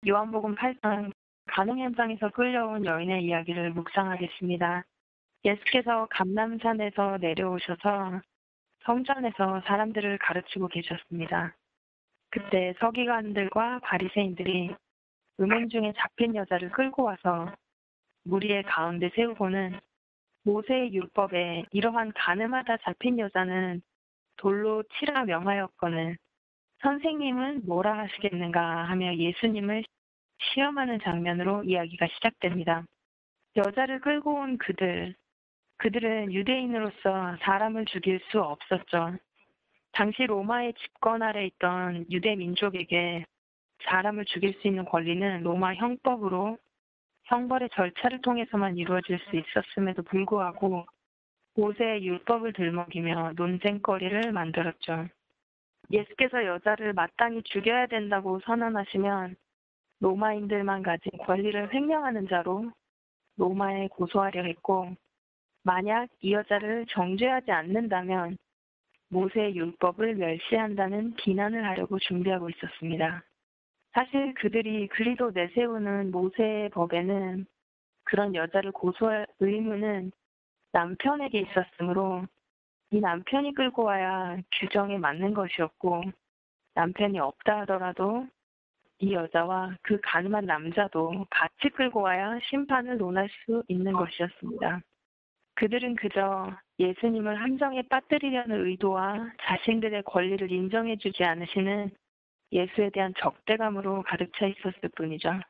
요한복음 8장 간흥 현장에서 끌려온 여인의 이야기를 묵상하겠습니다. 예수께서 감람산에서 내려오셔서 성전에서 사람들을 가르치고 계셨습니다. 그때 서기관들과 바리새인들이 음행 중에 잡힌 여자를 끌고 와서 무리의 가운데 세우고는 모세의 율법에 이러한 가늠하다 잡힌 여자는 돌로 치라 명하였거늘 선생님은 뭐라 하시겠는가 하며 예수님을 시험하는 장면으로 이야기가 시작됩니다. 여자를 끌고 온 그들은 유대인으로서 사람을 죽일 수 없었죠. 당시 로마의 집권 아래 있던 유대 민족에게 사람을 죽일 수 있는 권리는 로마 형법으로 형벌의 절차를 통해서만 이루어질 수 있었음에도 불구하고 모세의 율법을 들먹이며 논쟁거리를 만들었죠. 예수께서 여자를 마땅히 죽여야 된다고 선언하시면 로마인들만 가진 권리를 횡령하는 자로 로마에 고소하려 했고, 만약 이 여자를 정죄하지 않는다면 모세의 율법을 멸시한다는 비난을 하려고 준비하고 있었습니다. 사실 그들이 그리로 내세우는 모세의 법에는 그런 여자를 고소할 의무는 남편에게 있었으므로 이 남편이 끌고 와야 규정에 맞는 것이었고, 남편이 없다 하더라도 이 여자와 그 가늠한 남자도 같이 끌고 와야 심판을 논할 수 있는 것이었습니다. 그들은 그저 예수님을 함정에 빠뜨리려는 의도와 자신들의 권리를 인정해주지 않으시는 예수에 대한 적대감으로 가득 차 있었을 뿐이죠.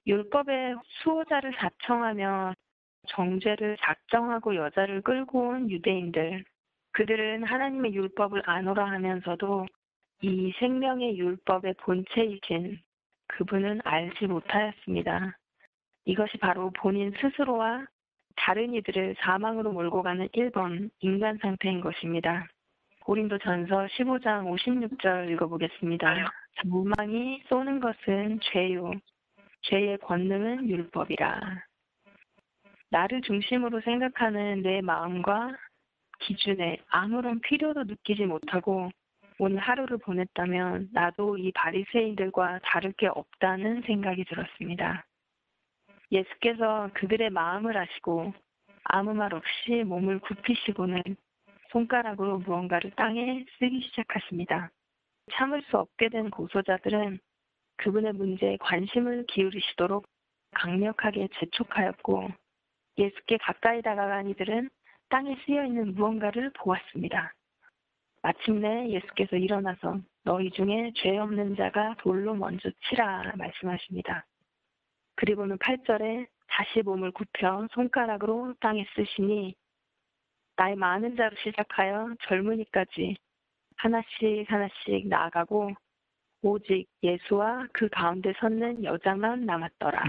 율법의 수호자를 자청하며 정죄를 작정하고 여자를 끌고 온 유대인들, 그들은 하나님의 율법을 안오라 하면서도 이 생명의 율법의 본체이신 그분은 알지 못하였습니다. 이것이 바로 본인 스스로와 다른 이들을 사망으로 몰고 가는 1번 인간 상태인 것입니다. 고린도전서 15장 56절 읽어보겠습니다. 장망이 쏘는 것은 죄요, 죄의 권능은 율법이라. 나를 중심으로 생각하는 내 마음과 기준에 아무런 필요도 느끼지 못하고 오늘 하루를 보냈다면 나도 이 바리새인들과 다를 게 없다는 생각이 들었습니다. 예수께서 그들의 마음을 아시고 아무 말 없이 몸을 굽히시고는 손가락으로 무언가를 땅에 쓰기 시작하십니다. 참을 수 없게 된 고소자들은 그분의 문제에 관심을 기울이시도록 강력하게 재촉하였고, 예수께 가까이 다가간 이들은 땅에 쓰여있는 무언가를 보았습니다. 마침내 예수께서 일어나서 너희 중에 죄 없는 자가 돌로 먼저 치라 말씀하십니다. 그리고는 8절에 다시 몸을 굽혀 손가락으로 땅에 쓰시니 나이 많은 자로 시작하여 젊은이까지 하나씩 하나씩 나아가고 오직 예수와 그 가운데 섰는 여자만 남았더라.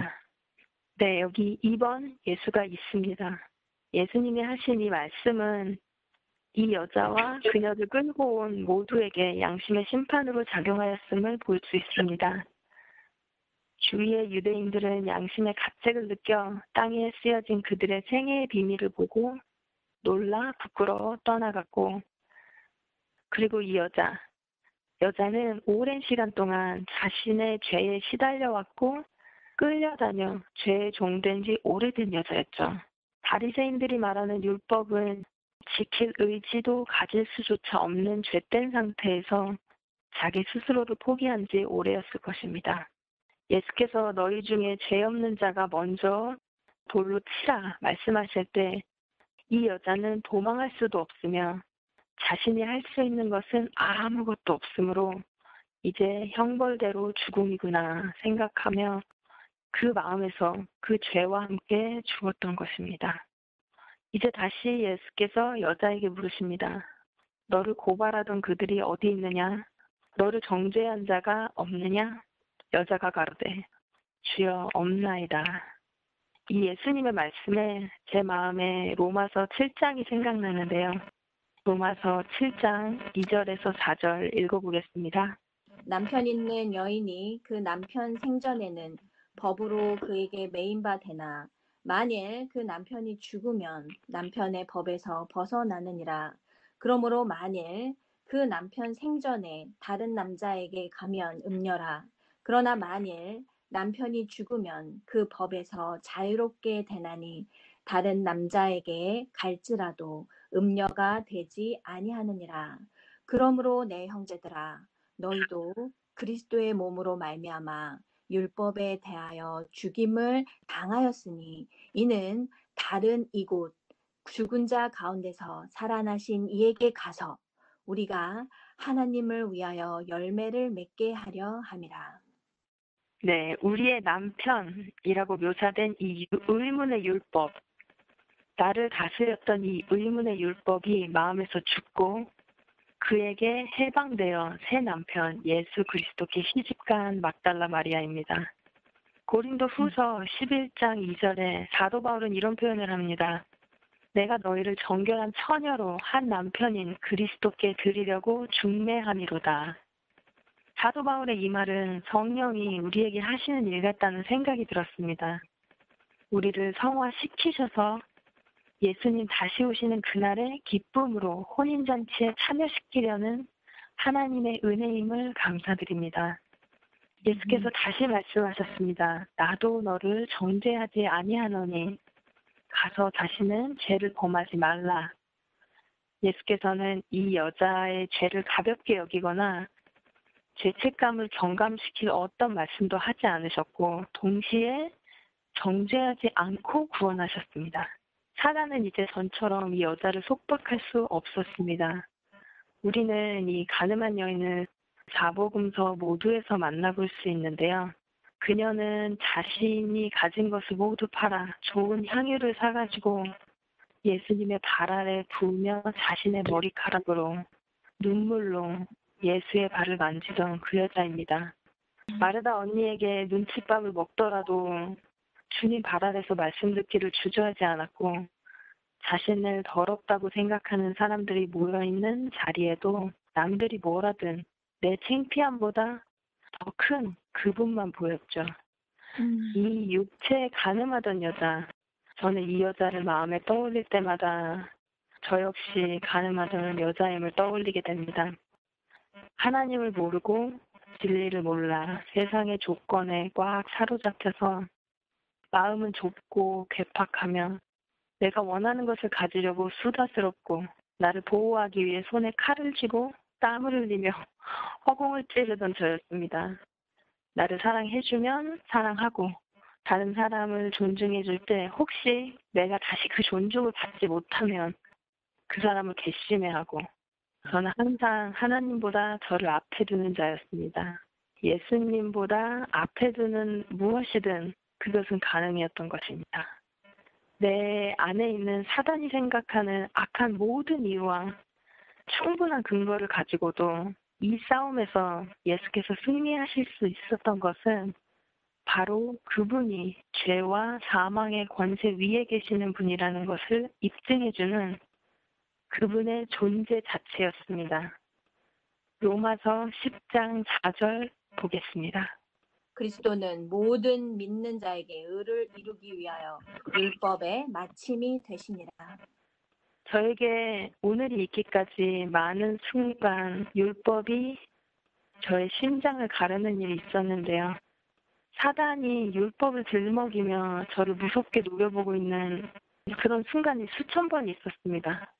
네, 여기 2번 예수가 있습니다. 예수님이 하신 이 말씀은 이 여자와 그녀를 끌고 온 모두에게 양심의 심판으로 작용하였음을 볼 수 있습니다. 주위의 유대인들은 양심의 가책을 느껴 땅에 쓰여진 그들의 생애의 비밀을 보고 놀라 부끄러워 떠나갔고, 그리고 이 여자는 오랜 시간 동안 자신의 죄에 시달려왔고 끌려다녀 죄의 종된 지 오래된 여자였죠. 바리새인들이 말하는 율법은 지킬 의지도 가질 수조차 없는 죄된 상태에서 자기 스스로를 포기한 지 오래였을 것입니다. 예수께서 너희 중에 죄 없는 자가 먼저 돌로 치라 말씀하실 때 이 여자는 도망할 수도 없으며 자신이 할 수 있는 것은 아무것도 없으므로 이제 형벌대로 죽음이구나 생각하며 그 마음에서 그 죄와 함께 죽었던 것입니다. 이제 다시 예수께서 여자에게 물으십니다. 너를 고발하던 그들이 어디 있느냐? 너를 정죄한 자가 없느냐? 여자가 가로되 주여 없나이다. 이 예수님의 말씀에 제 마음에 로마서 7장이 생각나는데요. 로마서 7장 2절에서 4절 읽어보겠습니다. 남편 있는 여인이 그 남편 생전에는 법으로 그에게 매인 바 되나 만일 그 남편이 죽으면 남편의 법에서 벗어나느니라. 그러므로 만일 그 남편 생전에 다른 남자에게 가면 음녀라. 그러나 만일 남편이 죽으면 그 법에서 자유롭게 되나니 다른 남자에게 갈지라도 음녀가 되지 아니하느니라. 그러므로 내 형제들아 너희도 그리스도의 몸으로 말미암아 율법에 대하여 죽임을 당하였으니 이는 다른 이곳 죽은 자 가운데서 살아나신 이에게 가서 우리가 하나님을 위하여 열매를 맺게 하려 함이라. 네, 우리의 남편이라고 묘사된 이 의문의 율법, 나를 다스렸던 이 의문의 율법이 마음에서 죽고 그에게 해방되어 새 남편 예수 그리스도께 시집간 막달라 마리아입니다. 고린도 후서 11장 2절에 사도 바울은 이런 표현을 합니다. 내가 너희를 정결한 처녀로 한 남편인 그리스도께 드리려고 중매함이로다. 사도 바울의 이 말은 성령이 우리에게 하시는 일 같다는 생각이 들었습니다. 우리를 성화시키셔서 예수님 다시 오시는 그날의 기쁨으로 혼인잔치에 참여시키려는 하나님의 은혜임을 감사드립니다. 예수께서 다시 말씀하셨습니다. 나도 너를 정죄하지 아니하노니 가서 다시는 죄를 범하지 말라. 예수께서는 이 여자의 죄를 가볍게 여기거나 죄책감을 경감시킬 어떤 말씀도 하지 않으셨고 동시에 정죄하지 않고 구원하셨습니다. 사단은 이제 전처럼 이 여자를 속박할 수 없었습니다. 우리는 이 가늠한 여인을 사복음서 모두에서 만나볼 수 있는데요. 그녀는 자신이 가진 것을 모두 팔아 좋은 향유를 사가지고 예수님의 발 아래 부으며 자신의 머리카락으로 눈물로 예수의 발을 만지던 그 여자입니다. 마르다 언니에게 눈칫밥을 먹더라도 주님 발 아래서 말씀 듣기를 주저하지 않았고 자신을 더럽다고 생각하는 사람들이 모여있는 자리에도 남들이 뭐라든 내 창피함보다 더 큰 그분만 보였죠. 이 육체에 가늠하던 여자, 저는 이 여자를 마음에 떠올릴 때마다 저 역시 가늠하던 여자임을 떠올리게 됩니다. 하나님을 모르고 진리를 몰라 세상의 조건에 꽉 사로잡혀서 마음은 좁고 괴팍하며 내가 원하는 것을 가지려고 수다스럽고 나를 보호하기 위해 손에 칼을 쥐고 땀을 흘리며 허공을 찌르던 저였습니다. 나를 사랑해주면 사랑하고 다른 사람을 존중해줄 때 혹시 내가 다시 그 존중을 받지 못하면 그 사람을 괘씸해하고 저는 항상 하나님보다 저를 앞에 두는 자였습니다. 예수님보다 앞에 두는 무엇이든 그것은 가능이었던 것입니다. 내 안에 있는 사단이 생각하는 악한 모든 이유와 충분한 근거를 가지고도 이 싸움에서 예수께서 승리하실 수 있었던 것은 바로 그분이 죄와 사망의 권세 위에 계시는 분이라는 것을 입증해주는 그분의 존재 자체였습니다. 로마서 10장 4절 보겠습니다. 그리스도는 모든 믿는 자에게 의를 이루기 위하여 율법의 마침이 되시니라. 저에게 오늘이 있기까지 많은 순간 율법이 저의 심장을 가르는 일이 있었는데요. 사단이 율법을 들먹이며 저를 무섭게 노려보고 있는 그런 순간이 수천 번 있었습니다.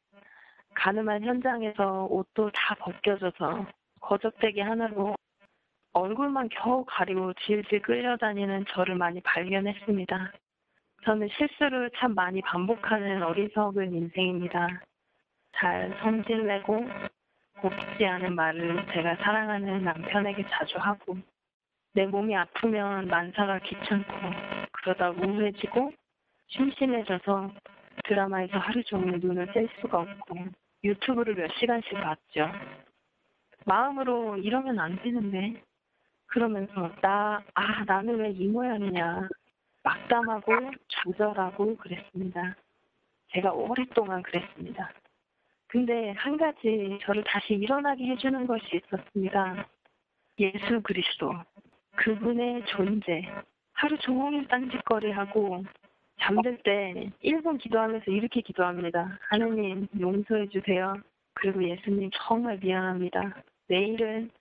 가늠한 현장에서 옷도 다 벗겨져서 거적대기 하나로 얼굴만 겨우 가리고 질질 끌려다니는 저를 많이 발견했습니다. 저는 실수를 참 많이 반복하는 어리석은 인생입니다. 잘 성질내고 곱지 않은 말을 제가 사랑하는 남편에게 자주 하고 내 몸이 아프면 만사가 귀찮고 그러다 우울해지고 심심해져서 드라마에서 하루 종일 눈을 뗄 수가 없고 유튜브를 몇 시간씩 봤죠. 마음으로 이러면 안 되는데 그러면서 나는 왜 이 모양이냐 막담하고 좌절하고 그랬습니다. 제가 오랫동안 그랬습니다. 근데 한 가지 저를 다시 일어나게 해주는 것이 있었습니다. 예수 그리스도, 그분의 존재. 하루 종일 딴짓거리하고 잠들 때 1분 기도하면서 이렇게 기도합니다. 하느님 용서해 주세요. 그리고 예수님 정말 미안합니다. 내일은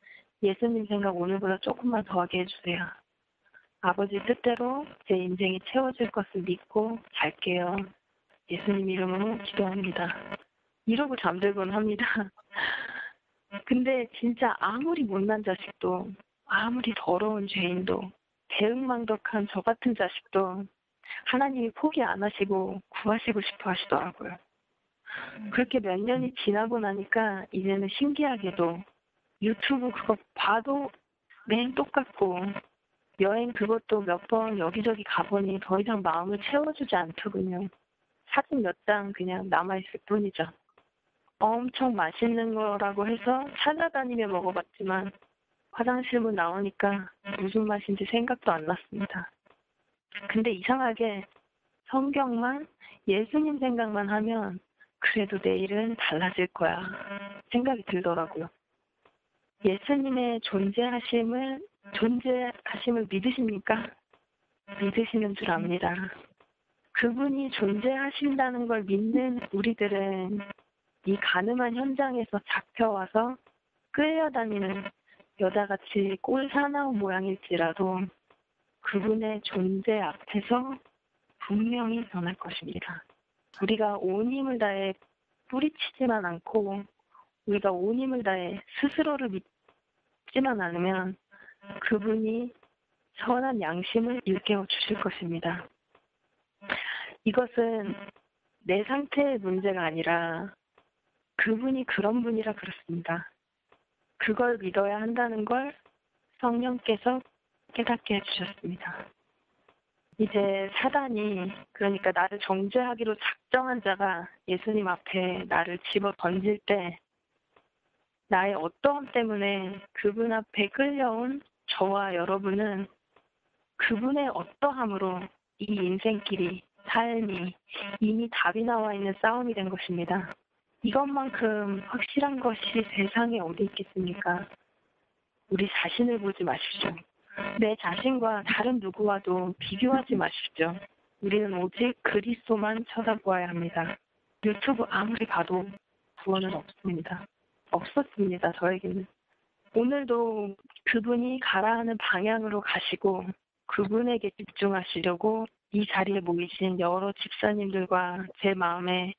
예수님 생각 오늘보다 조금만 더 하게 해주세요. 아버지 뜻대로 제 인생이 채워질 것을 믿고 살게요. 예수님 이름으로 기도합니다. 이러고 잠들곤 합니다. 근데 진짜 아무리 못난 자식도, 아무리 더러운 죄인도, 대응망덕한 저 같은 자식도 하나님이 포기 안 하시고 구하시고 싶어 하시더라고요. 그렇게 몇 년이 지나고 나니까 이제는 신기하게도 유튜브 그거 봐도 매일 똑같고, 여행 그것도 몇 번 여기저기 가보니 더 이상 마음을 채워주지 않더군요. 사진 몇 장 그냥 남아있을 뿐이죠. 엄청 맛있는 거라고 해서 찾아다니며 먹어봤지만 화장실 문 나오니까 무슨 맛인지 생각도 안 났습니다. 근데 이상하게 성경만, 예수님 생각만 하면 그래도 내일은 달라질 거야 생각이 들더라고요. 예수님의 존재하심을 믿으십니까? 믿으시는 줄 압니다. 그분이 존재하신다는 걸 믿는 우리들은 이 가늠한 현장에서 잡혀와서 끌려다니는 여자같이 꼴사나운 모양일지라도 그분의 존재 앞에서 분명히 변할 것입니다. 우리가 온 힘을 다해 뿌리치지만 않고, 우리가 온 힘을 다해 스스로를 믿지만 않으면 그분이 선한 양심을 일깨워 주실 것입니다. 이것은 내 상태의 문제가 아니라 그분이 그런 분이라 그렇습니다. 그걸 믿어야 한다는 걸 성령께서 깨닫게 해주셨습니다. 이제 사단이, 그러니까 나를 정죄하기로 작정한 자가 예수님 앞에 나를 집어 던질 때 나의 어떠함 때문에 그분 앞에 끌려온 저와 여러분은 그분의 어떠함으로 이 인생길이, 삶이 이미 답이 나와 있는 싸움이 된 것입니다. 이것만큼 확실한 것이 세상에 어디 있겠습니까? 우리 자신을 보지 마십시오. 내 자신과 다른 누구와도 비교하지 마십시오. 우리는 오직 그리스도만 쳐다보아야 합니다. 유튜브 아무리 봐도 구원은 없습니다. 없었습니다, 저에게는. 오늘도 그분이 가라 하는 방향으로 가시고 그분에게 집중하시려고 이 자리에 모이신 여러 집사님들과 제 마음에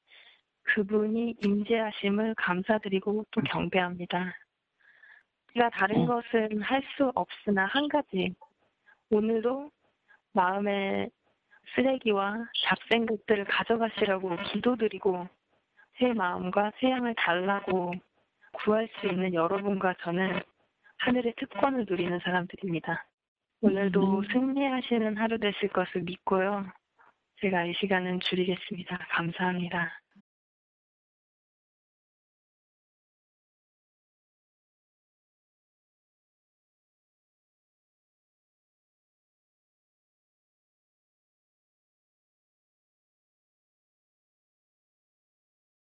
그분이 임재하심을 감사드리고 또 경배합니다. 제가 다른 것은 할 수 없으나 한 가지, 오늘도 마음의 쓰레기와 잡생각들을 가져가시라고 기도드리고 새 마음과 새 양을 달라고 구할 수 있는 여러분과 저는 하늘의 특권을 누리는 사람들입니다. 오늘도 승리하시는 하루 되실 것을 믿고요. 제가 이 시간은 줄이겠습니다. 감사합니다.